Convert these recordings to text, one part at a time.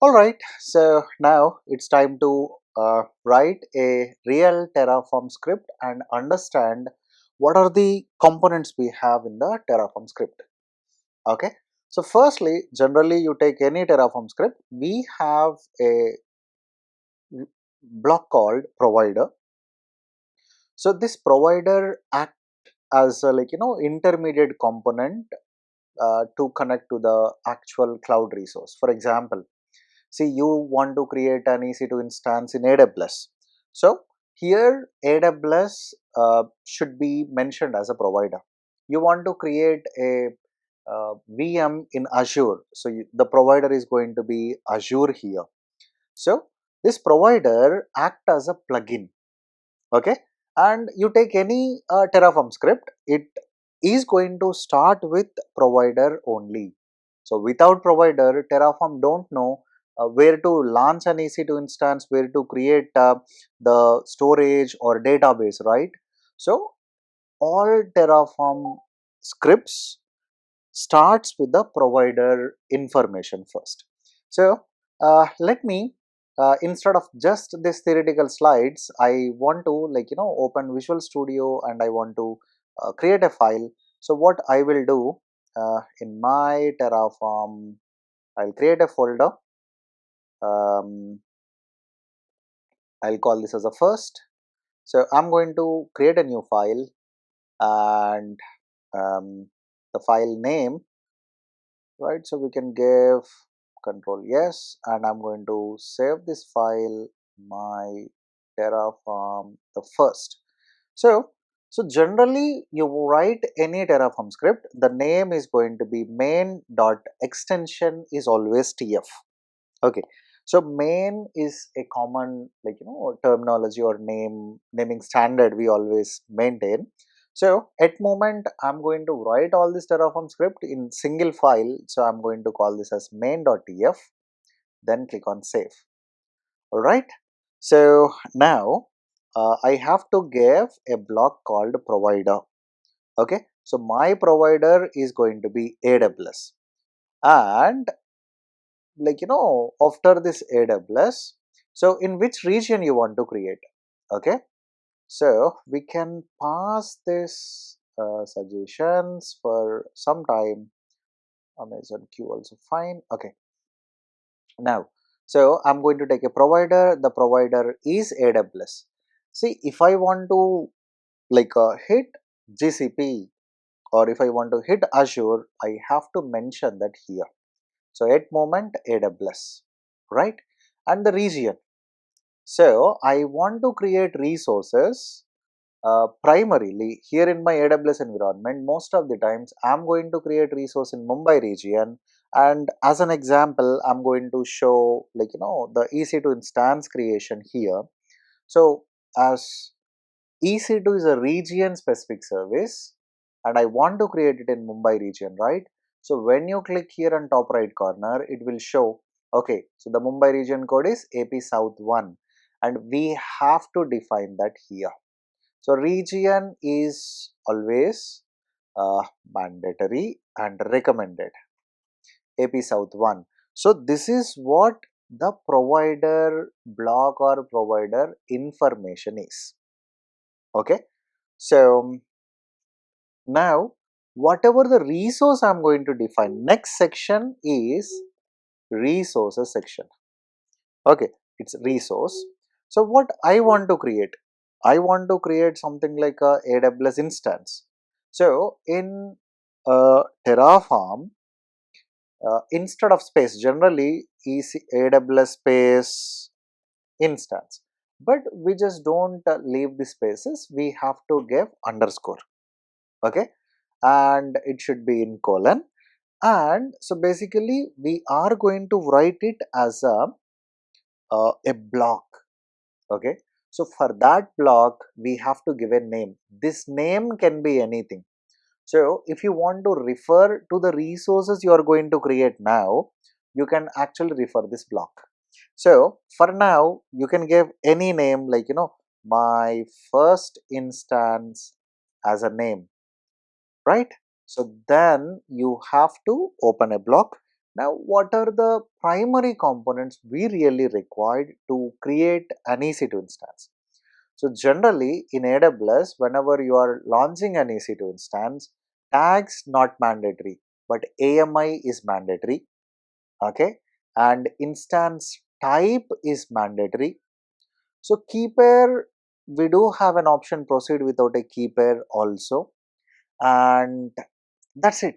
Alright, so now it's time to write a real Terraform script and understand what are the components we have in the Terraform script. Okay, so firstly, generally you take any Terraform script, we have a block called provider. So this provider act as a intermediate component to connect to the actual cloud resource. For example, see, you want to create an EC2 instance in AWS. So here AWS should be mentioned as a provider. You want to create a VM in Azure. So the provider is going to be Azure here. So this provider act as a plugin. Okay, and you take any Terraform script, it is going to start with provider only. So without provider, Terraform don't know where to launch an EC2 instance, where to create the storage or database, right? So all Terraform scripts starts with the provider information first. So let me instead of just this theoretical slides, I want to open Visual Studio and I want to create a file. So what I will do in my Terraform, I'll create a folder. um, I'll call this as a first. So I'm going to create a new file, and the file name, right? So we can give control yes, and I'm going to save this file, my Terraform the first. So generally you write any Terraform script, the name is going to be main dot extension is always tf. Okay, so main is a common terminology or naming standard we always maintain. So at moment I'm going to write all this Terraform script in single file. So I'm going to call this as main.tf, then click on save. Alright, so now I have to give a block called provider. Okay, so my provider is going to be AWS, and after this AWS, so in which region you want to create. Okay, so we can pass this suggestions for some time. Amazon Q also fine. Okay, now so I'm going to take a provider. The provider is AWS. See, if I want to hit GCP, or if I want to hit Azure, I have to mention that here. So at moment AWS, right? And the region. So I want to create resources primarily here in my AWS environment. Most of the times I'm going to create resource in Mumbai region, and as an example I'm going to show the EC2 instance creation here. So as EC2 is a region specific service and I want to create it in Mumbai region, right? So when you click here on top right corner, it will show, okay, so the Mumbai region code is AP South 1, and we have to define that here. So region is always mandatory and recommended, AP South 1. So this is what the provider block or provider information is. Okay, so now whatever the resource I'm going to define, next section is resources section. Okay, it's resource. So what I want to create, I want to create something like a AWS instance. So in Terraform, instead of space, generally AWS space instance, but we just don't leave the spaces, we have to give underscore. Okay, and it should be in colon, and so basically we are going to write it as a block. Okay, so for that block we have to give a name. This name can be anything. So if you want to refer to the resources you are going to create now, you can actually refer this block. So for now you can give any name, my first instance as a name, right? So then you have to open a block. Now, what are the primary components we really required to create an EC2 instance? So generally in AWS, whenever you are launching an EC2 instance, tags not mandatory, but AMI is mandatory, okay, and instance type is mandatory. So key pair, we do have an option proceed without a key pair also, and that's it.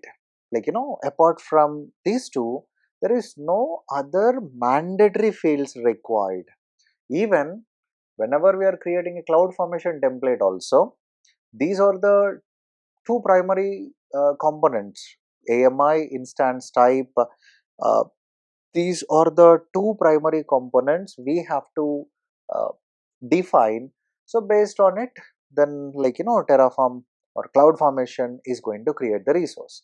Like, apart from these two, there is no other mandatory fields required. Even whenever we are creating a cloud formation template also, these are the two primary components: AMI, instance type. uh, these are the two primary components we have to uh, define. So based on it, then, like, Terraform or cloud formation is going to create the resource.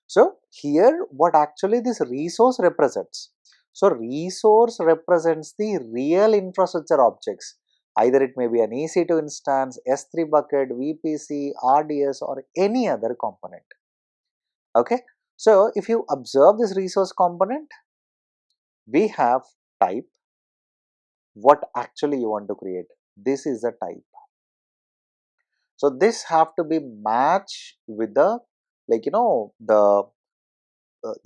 So here what actually this resource represents. So resource represents the real infrastructure objects. Either it may be an EC2 instance, S3 bucket, VPC, RDS, or any other component. Okay. So if you observe this resource component, we have type. What actually you want to create, this is a type. So this have to be matched with the, like, the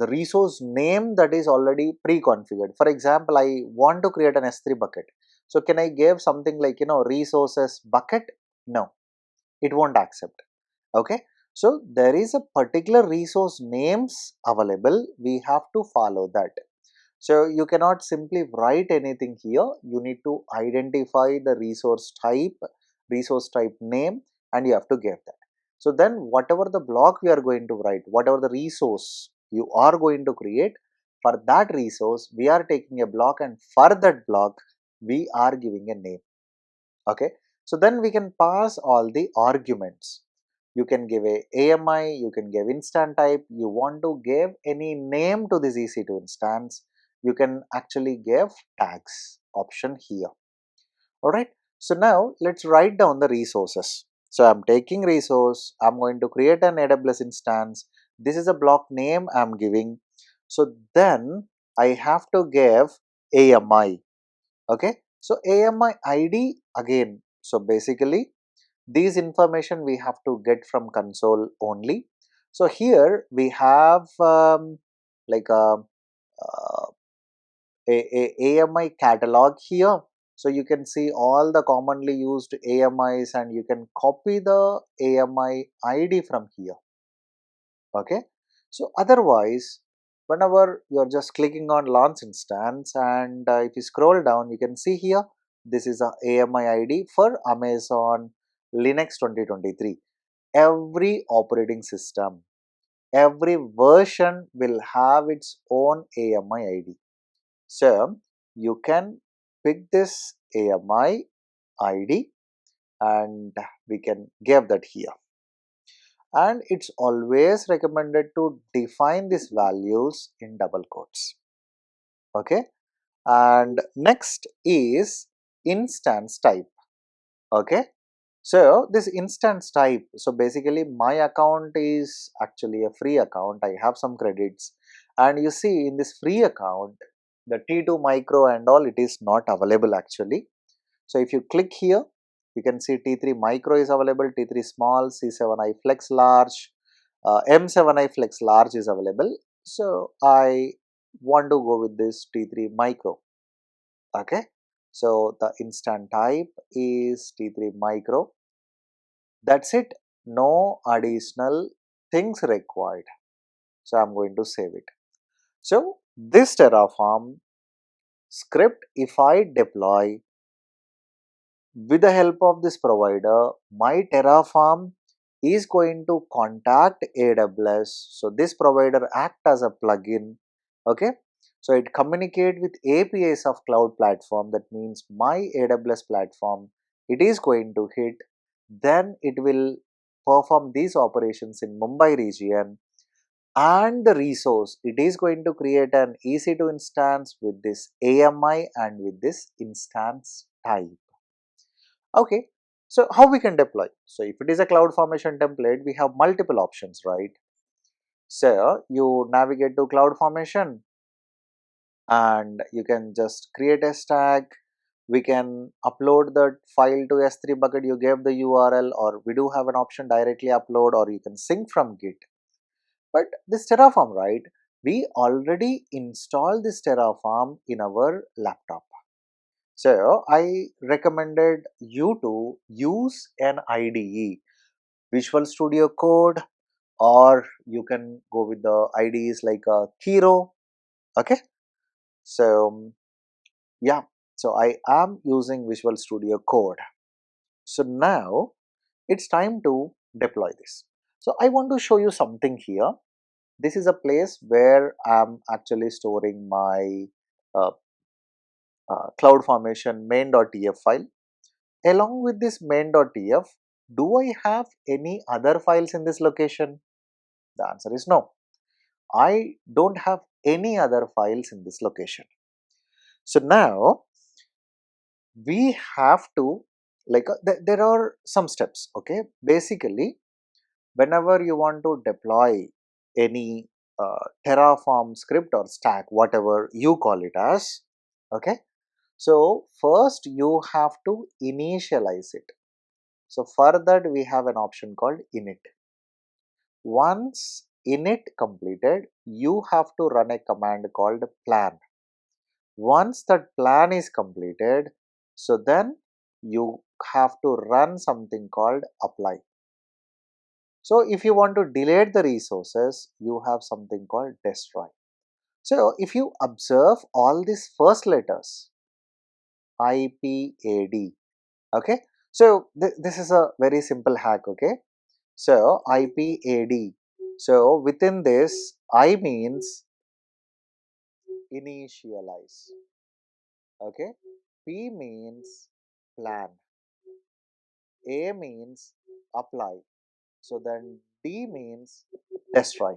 resource name that is already pre-configured. For example, I want to create an S3 bucket. So can I give something like, resources bucket? No, it won't accept. Okay. So there is a particular resource names available. We have to follow that. So you cannot simply write anything here. You need to identify the resource type name, and you have to give that. So then whatever the block we are going to write, whatever the resource you are going to create, for that resource, we are taking a block, and for that block, we are giving a name. Okay. So then we can pass all the arguments. You can give a AMI, you can give instant type, you want to give any name to this EC2 instance, you can actually give tags option here. Alright, so now let's write down the resources. So I'm taking resource, I'm going to create an AWS instance, this is a block name I'm giving. So then I have to give AMI. Okay, so AMI ID again. So basically these information we have to get from console only. So here we have like uh, AMI catalog here. So you can see all the commonly used AMIs, and you can copy the AMI ID from here. Okay. So otherwise, whenever you're just clicking on launch instance, and if you scroll down, you can see here, this is a AMI ID for Amazon Linux 2023. Every operating system, every version will have its own AMI ID. So you can pick this AMI ID, and we can give that here. And it's always recommended to define these values in double quotes. Okay. And next is instance type. Okay. So this instance type, so basically my account is actually a free account. I have some credits, and you see in this free account, the T2 micro and all, it is not available actually. So if you click here, you can see T3 micro is available, T3 small, C7i flex large, M7i flex large is available. So I want to go with this T3 micro. Okay. So the instant type is T3 micro. That's it. No additional things required. So I'm going to save it. So this Terraform script, if I deploy with the help of this provider, my Terraform is going to contact AWS. So this provider act as a plugin. Okay. So it communicate with APIs of cloud platform. That means my AWS platform, it is going to hit. Then it will perform these operations in Mumbai region, and the resource, it is going to create an EC2 instance with this AMI and with this instance type. Okay, so how we can deploy? So if it is a cloud formation template, we have multiple options, right? So you navigate to CloudFormation and you can just create a stack. We can upload that file to S3 bucket, you gave the URL, or we do have an option directly upload, or you can sync from Git. But this Terraform, right? We already installed this Terraform in our laptop. So I recommended you to use an IDE, Visual Studio Code, or you can go with the IDEs like Kiro. Okay, so yeah, so I am using Visual Studio Code. So now it's time to deploy this. So I want to show you something here. This is a place where I'm actually storing my uh, CloudFormation main.tf file. Along with this main.tf, do I have any other files in this location? The answer is no. I don't have any other files in this location. So now we have to, like, there are some steps. Okay, basically whenever you want to deploy any Terraform script or stack, whatever you call it as, okay, so first you have to initialize it. So for that we have an option called init. Once init completed, you have to run a command called plan. Once that plan is completed, so then you have to run something called apply. So if you want to delete the resources, you have something called destroy. So if you observe all these first letters, IPAD, okay. So this is a very simple hack, okay. So IPAD. So within this, I means initialize, okay. P means plan. A means apply. So then D means destroy.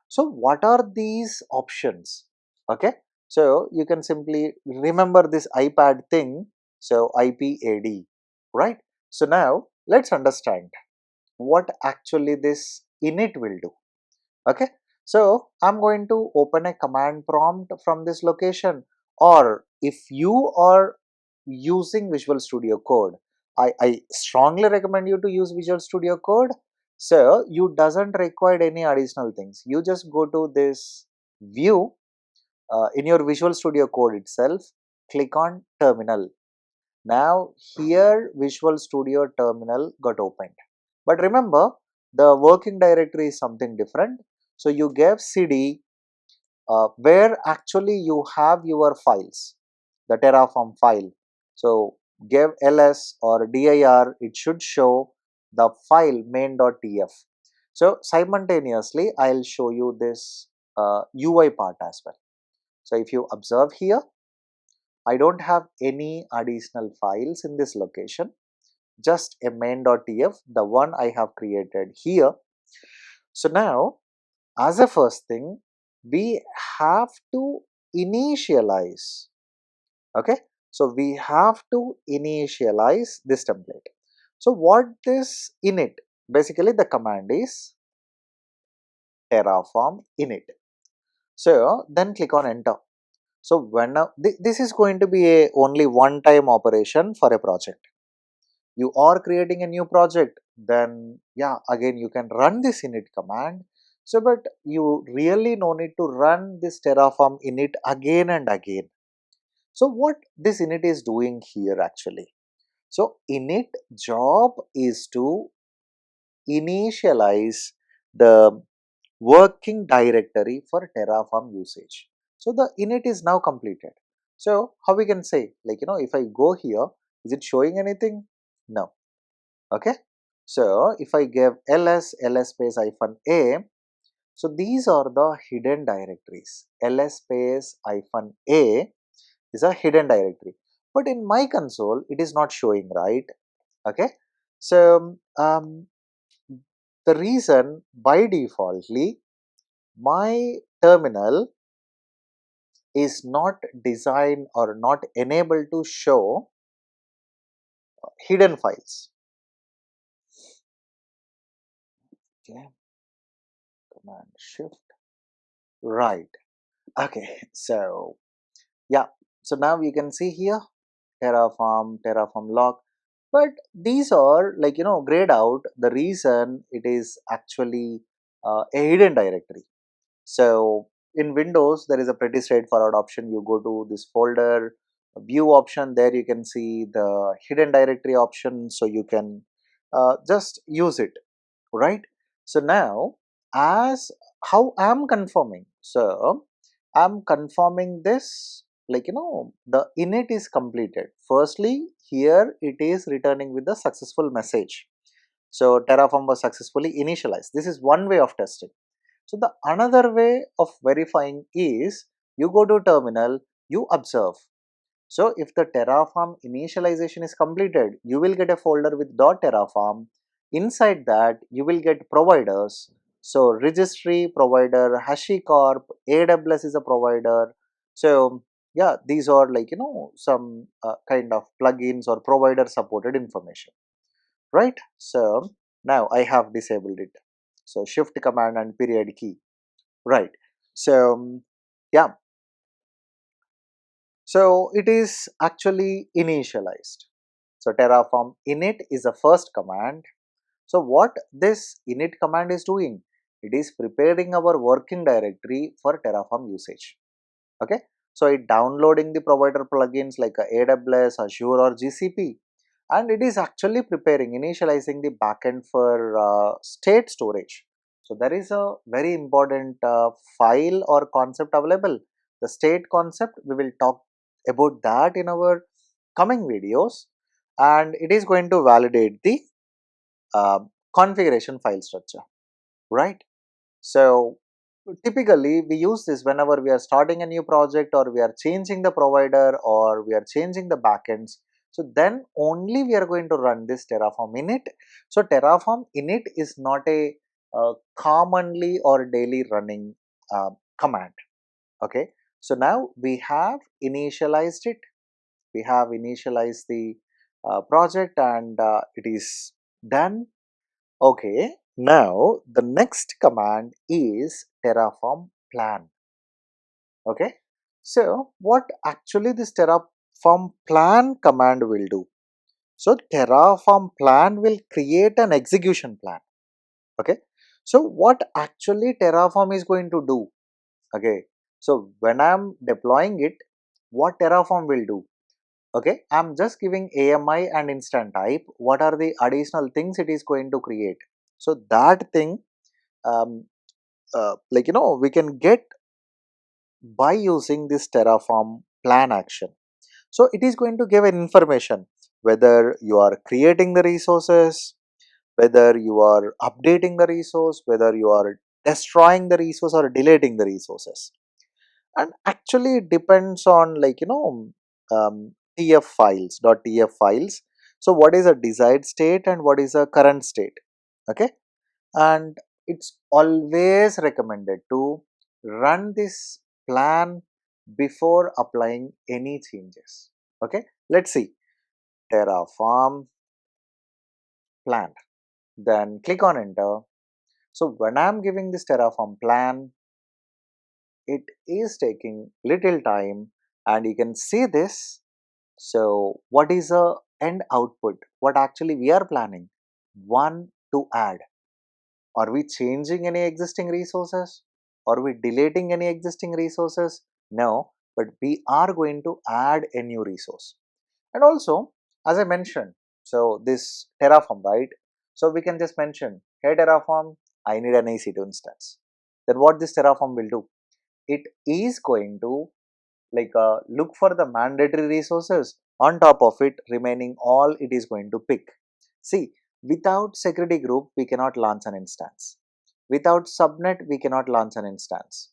So what are these options? Okay. So you can simply remember this iPad thing. So IPAD, right? So now let's understand what actually this init will do. Okay. So I'm going to open a command prompt from this location, or if you are using Visual Studio Code, I strongly recommend you to use Visual Studio Code. So you doesn't require any additional things. You just go to this view in your Visual Studio Code itself, click on terminal. Now here Visual Studio terminal got opened. But remember, the working directory is something different. So you gave cd where actually you have your files, the Terraform file. So give ls or dir, it should show the file main.tf. So simultaneously, I'll show you this UI part as well. So if you observe here, I don't have any additional files in this location, just a main.tf, the one I have created here. So now, as a first thing, we have to initialize. Okay, so we have to initialize this template. So what this init, basically the command is terraform init. So then click on enter. So when this is going to be a only one time operation for a project. You are creating a new project, then yeah, again you can run this init command. So but you really no need to run this terraform init again and again. So what this init is doing here actually, so init job is to initialize the working directory for terraform usage. So the init is now completed. So how we can say, like, if I go here, is it showing anything? No. Okay, so if I give ls space hyphen a, so these are the hidden directories. ls space hyphen a is a hidden directory, but in my console it is not showing, right? Okay, so the reason, by defaultly my terminal is not designed or not enabled to show hidden files. Okay, Command Shift. Right. Okay. So yeah. So now you can see here Terraform log. But these are like grayed out. The reason it is actually a hidden directory. So in Windows, there is a pretty straightforward option. You go to this folder, view option. There you can see the hidden directory option. So you can just use it, right? So now, as how I'm confirming. So I'm confirming this like the init is completed. Firstly, here it is returning with the successful message. So Terraform was successfully initialized. This is one way of testing. So the another way of verifying is you go to terminal, you observe. So if the Terraform initialization is completed, you will get a folder with .terraform. Inside that, you will get providers. So registry provider, HashiCorp, AWS is a provider. So yeah, these are like some kind of plugins or provider supported information, right? So now I have disabled it. So shift command and period key, right? So yeah, so it is actually initialized. So Terraform init is the first command. So what this init command is doing? It is preparing our working directory for Terraform usage. Okay. So it downloading the provider plugins like AWS, Azure or GCP, and it is actually preparing, initializing the backend for state storage. So there is a very important file or concept available. The state concept, we will talk about that in our coming videos, and it is going to validate the uh, configuration file structure, right? So typically we use this whenever we are starting a new project or we are changing the provider or we are changing the backends. So then only we are going to run this Terraform init. So Terraform init is not a commonly or daily running command. Okay. So now we have initialized it. We have initialized the project and it is done. Okay, now the next command is Terraform plan. Okay, so what actually this Terraform plan command will do? So Terraform plan will create an execution plan. Okay, so what actually Terraform is going to do? Okay, so when I'm deploying it, what Terraform will do? Okay, I'm just giving AMI and instant type. What are the additional things it is going to create? So that thing um, we can get by using this Terraform plan action. So it is going to give an information whether you are creating the resources, whether you are updating the resource, whether you are destroying the resource or deleting the resources. And actually it depends on tf files .tf files. So what is a desired state and what is a current state? Okay, and it's always recommended to run this plan before applying any changes. Okay, let's see Terraform plan, then click on enter. So when I'm giving this Terraform plan, it is taking little time and you can see this. So what is a end output? What actually we are planning? One, to add. Are we changing any existing resources? Are we deleting any existing resources? No, but we are going to add a new resource. And also, as I mentioned, so this Terraform, right? So we can just mention, hey Terraform, I need an EC2 instance. Then what this Terraform will do? It is going to look for the mandatory resources. On top of it, remaining all it is going to pick. See, without security group, we cannot launch an instance. Without subnet, we cannot launch an instance.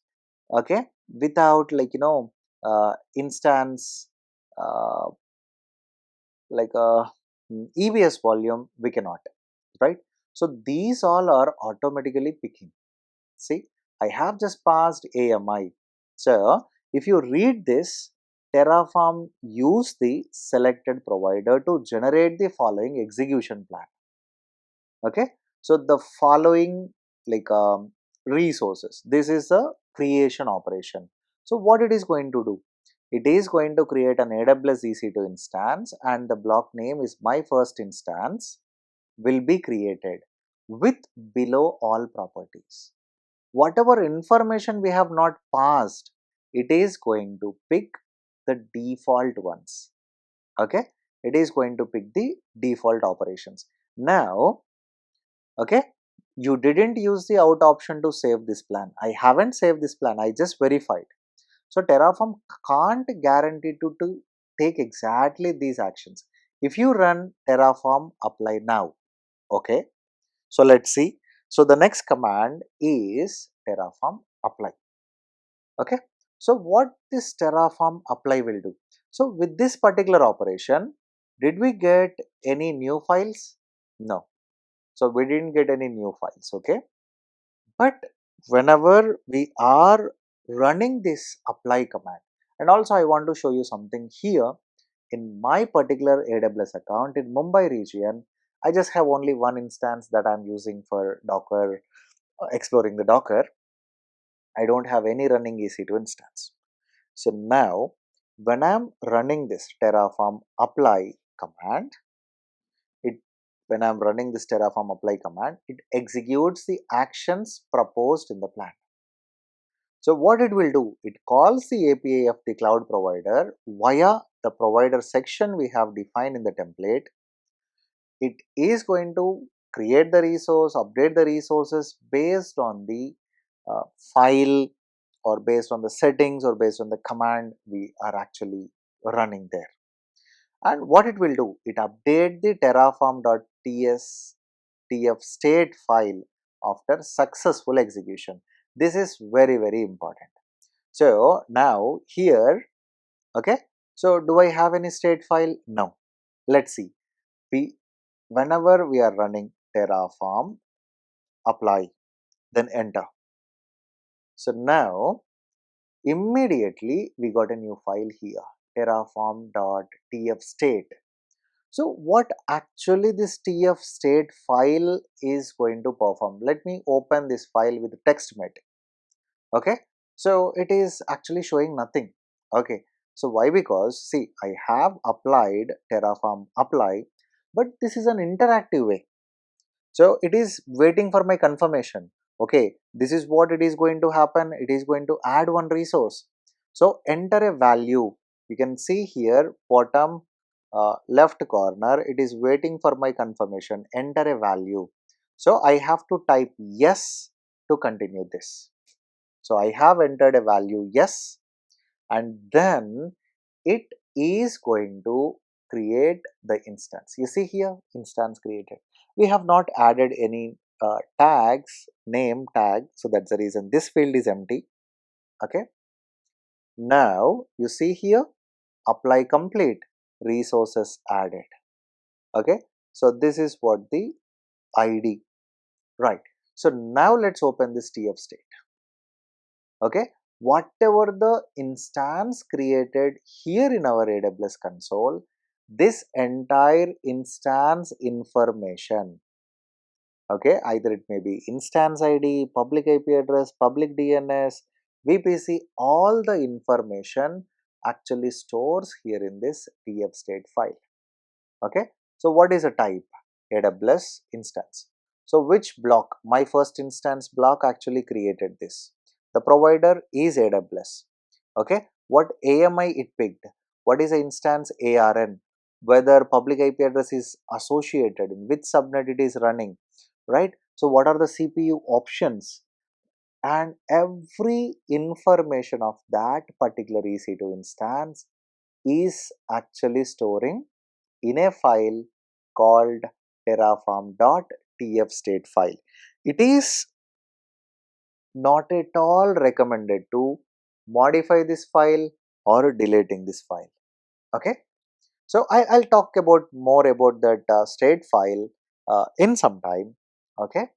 Okay, without instance uh, like a EBS volume, we cannot, right? So these all are automatically picking. See, I have just passed AMI. So if you read this, Terraform use the selected provider to generate the following execution plan. Okay, so the following like resources. This is a creation operation. So what it is going to do? It is going to create an AWS EC2 instance, and the block name is my first instance will be created with below all properties. Whatever information we have not passed, it is going to pick the default ones. Okay, it is going to pick the default operations. Now, okay, you didn't use the out option to save this plan. I haven't saved this plan, I just verified. So Terraform can't guarantee to take exactly these actions. If you run Terraform apply now, okay, so let's see. So the next command is Terraform apply. Okay, so what this Terraform apply will do? So with this particular operation, did we get any new files? No. So we didn't get any new files. Okay, but whenever we are running this apply command, and also I want to show you something here. In my particular AWS account in Mumbai region, I just have only one instance that I'm using for Docker, exploring the Docker. I don't have any running EC2 instance. So now when I'm running this Terraform apply command, it when I'm running this Terraform apply command, it executes the actions proposed in the plan. So what it will do, it calls the API of the cloud provider via the provider section we have defined in the template. It is going to create the resource, update the resources based on the uh, file, or based on the settings, or based on the command we are actually running there. And what it will do, it update the terraform.ts tf state file after successful execution. This is very, very important. So now here, okay, so do I have any state file? No. Let's see. We Whenever we are running Terraform apply, then enter. So now immediately we got a new file here, terraform.tf state. So what actually this tf state file is going to perform? Let me open this file with TextMate. Okay, so it is actually showing nothing. Okay, so why? Because see, I have applied Terraform apply, but this is an interactive way. So it is waiting for my confirmation. Okay, this is what it is going to happen. It is going to add one resource. So enter a value. You can see here bottom left corner, it is waiting for my confirmation. Enter a value. So I have to type yes to continue this. So I have entered a value yes, and then it is going to create the instance. You see here, instance created. We have not added any tags, name tag, so that's the reason this field is empty. Okay, now you see here, apply complete, resources added. Okay, so this is what the ID, right? So now let's open this tf state. Okay, whatever the instance created here in our AWS console, this entire instance information, okay, either it may be instance ID, public IP address, public DNS, VPC, all the information actually stores here in this tf state file. Okay, so what is a type? AWS instance. So which block? My first instance block actually created this. The provider is AWS. Okay, what AMI it picked? What is the instance ARN? Whether public IP address is associated, in which subnet it is running, right? So what are the CPU options? And every information of that particular EC2 instance is actually storing in a file called terraform.tf state file. It is not at all recommended to modify this file or deleting this file. Okay, so I'll talk about more about that state file in some time. Okay,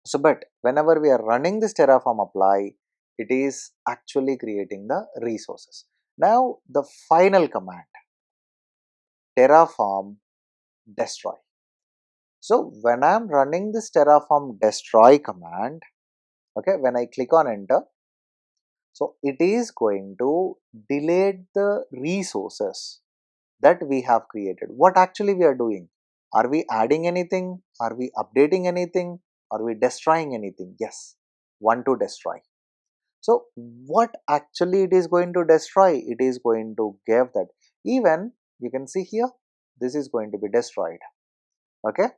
so but whenever we are running this terraform apply, it is actually creating the resources. Now the final command, terraform destroy. So when I'm running this terraform destroy command, Okay, when I click on enter, so it is going to delete the resources that we have created. What actually we are doing? Are we adding anything? Are we updating anything? Are we destroying anything? Yes, want to destroy. So what actually it is going to destroy? It is going to give that. Even you can see here, this is going to be destroyed. Okay,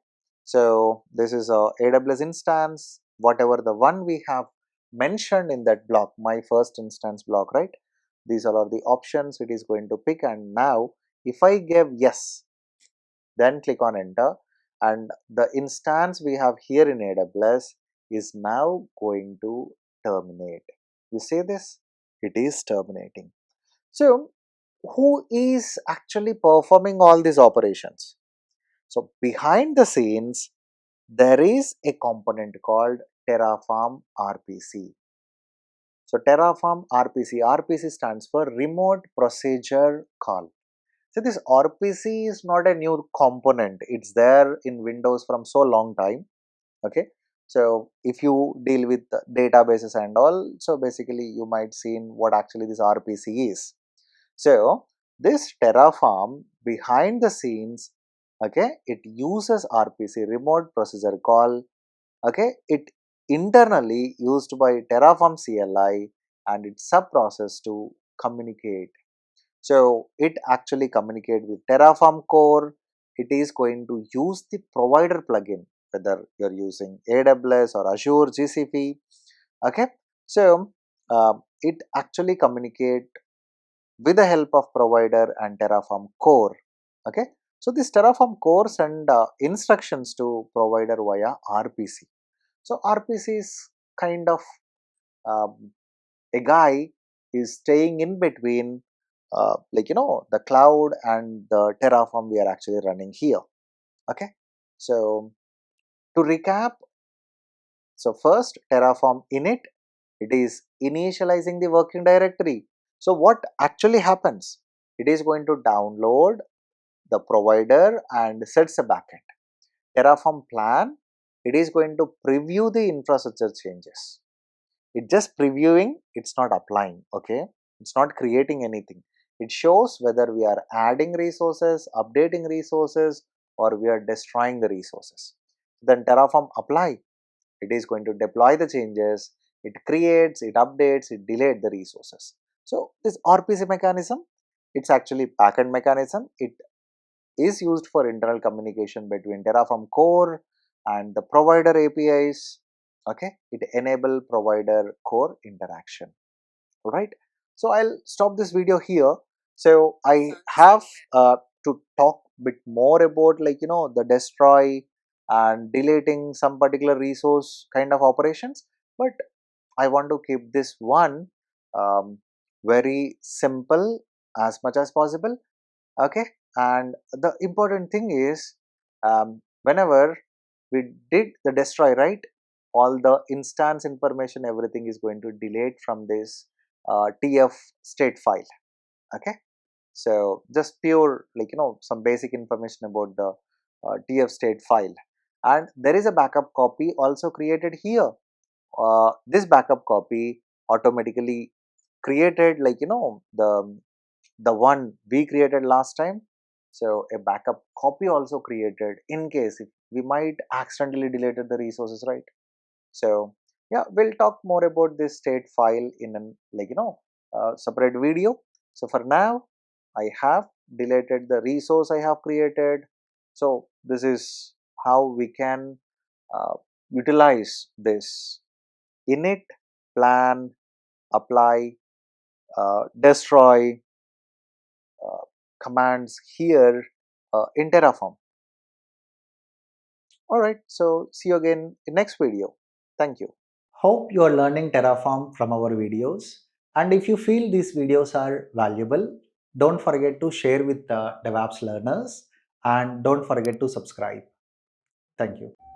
so this is a AWS instance, whatever the one we have mentioned in that block, my first instance block, right? These are all the options it is going to pick, and now if I give yes, then click on enter, and the instance we have here in AWS is now going to terminate. You see this? It is terminating. So who is actually performing all these operations? So behind the scenes, there is a component called Terraform RPC. So Terraform RPC stands for Remote Procedure Call. So this RPC is not a new component. It's there in Windows from so long time. Okay. So if you deal with databases and all, so basically you might seen what actually this RPC is. So this Terraform behind the scenes, okay, it uses RPC, remote procedure call. Okay, it internally used by Terraform CLI and its sub-process to communicate. So it actually communicate with Terraform core. It is going to use the provider plugin, whether you're using AWS or Azure, GCP. Okay, so it actually communicate with the help of provider and Terraform core. Okay, so this Terraform core send instructions to provider via RPC. So RPC is kind of um, a guy is staying in between, the cloud and the Terraform we are actually running here. Okay, so to recap, so first Terraform init, it is initializing the working directory. So what actually happens? It is going to download the provider and sets a backend. Terraform plan, it is going to preview the infrastructure changes. It's just previewing, it's not applying. Okay, it's not creating anything. It shows whether we are adding resources, updating resources, or we are destroying the resources. Then Terraform apply, it is going to deploy the changes, it creates, it updates, it deletes the resources. So this RPC mechanism, it's actually backend mechanism. It is used for internal communication between Terraform core and the provider APIs. Okay, it enable provider core interaction. All right, so I'll stop this video here. So I have to talk bit more about, the destroy and deleting some particular resource kind of operations, but I want to keep this one um, very simple as much as possible. Okay, and the important thing is, whenever we did the destroy, right, all the instance information, everything is going to delete from this tf state file. Okay, so just pure, some basic information about the tf state file, and there is a backup copy also created here. This backup copy automatically created, the one we created last time. So a backup copy also created in case if we might accidentally deleted the resources, right? So yeah, we'll talk more about this state file in an, separate video. So for now, I have deleted the resource I have created. So this is how we can uh, utilize this init, plan, apply, destroy uh, commands here in Terraform. Alright, so see you again in next video. Thank you. Hope you are learning Terraform from our videos. And if you feel these videos are valuable, don't forget to share with the DevOps learners and don't forget to subscribe. Thank you.